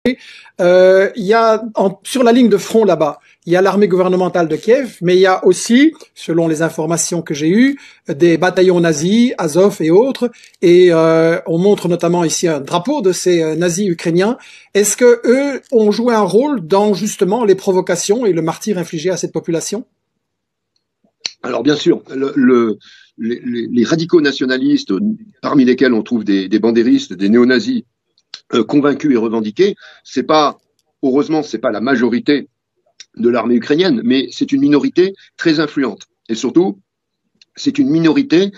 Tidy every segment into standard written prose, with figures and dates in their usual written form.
Il y a sur la ligne de front là-bas, il y a l'armée gouvernementale de Kiev, mais il y a aussi, selon les informations que j'ai eues, des bataillons nazis, Azov et autres. Et on montre notamment ici un drapeau de ces nazis ukrainiens. Est-ce que eux ont joué un rôle dans justement les provocations et le martyre infligé à cette population? Alors bien sûr, les radicaux nationalistes, parmi lesquels on trouve des bandéristes, des néo-nazis convaincus et revendiqués, heureusement, c'est pas la majorité de l'armée ukrainienne, mais c'est une minorité très influente. Et surtout, c'est une minorité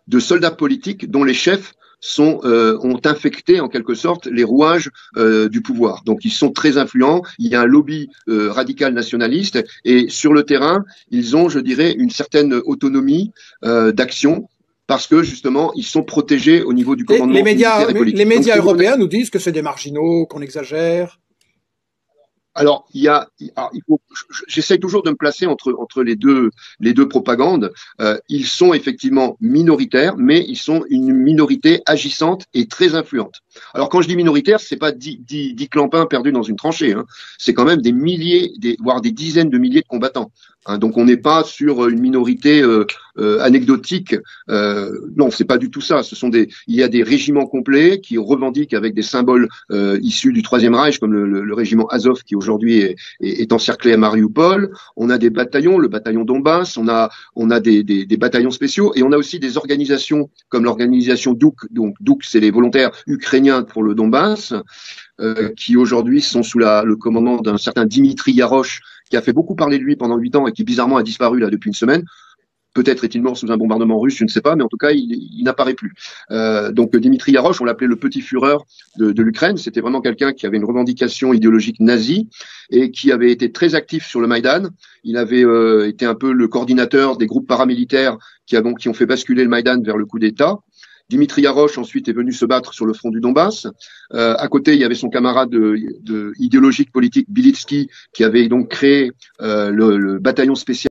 de soldats politiques dont les chefs ont infecté en quelque sorte les rouages du pouvoir. Donc ils sont très influents, il y a un lobby radical nationaliste et sur le terrain, ils ont, je dirais, une certaine autonomie d'action parce que justement, ils sont protégés au niveau du commandement militaire et politique. Les médias européens nous disent que c'est des marginaux, qu'on exagère. Alors, j'essaie toujours de me placer entre les deux propagandes. Ils sont effectivement minoritaires, mais ils sont une minorité agissante et très influente. Alors, quand je dis minoritaire, c'est pas 10 clampins perdus dans une tranchée. Hein. C'est quand même des milliers, voire des dizaines de milliers de combattants. Hein, donc, on n'est pas sur une minorité anecdotique. Non, c'est pas du tout ça. Il y a des régiments complets qui revendiquent avec des symboles issus du Troisième Reich, comme le régiment Azov qui aujourd'hui est encerclé à Mariupol. On a des bataillons, le bataillon Donbass. On a des bataillons spéciaux et on a aussi des organisations comme l'organisation Douk. Donc Douk, c'est les volontaires ukrainiens pour le Donbass. Qui aujourd'hui sont sous le commandement d'un certain Dimitri Yarosh, qui a fait beaucoup parler de lui pendant 8 ans et qui bizarrement a disparu là depuis une semaine. Peut-être est-il mort sous un bombardement russe, je ne sais pas, mais en tout cas, il n'apparaît plus. Donc Dimitri Yarosh, on l'appelait le petit Führer de l'Ukraine. C'était vraiment quelqu'un qui avait une revendication idéologique nazie et qui avait été très actif sur le Maïdan. Il avait été un peu le coordinateur des groupes paramilitaires qui ont fait basculer le Maïdan vers le coup d'État. Dimitri Yarosh ensuite est venu se battre sur le front du Donbass. À côté, il y avait son camarade idéologique politique Bilitsky qui avait donc créé le bataillon spécial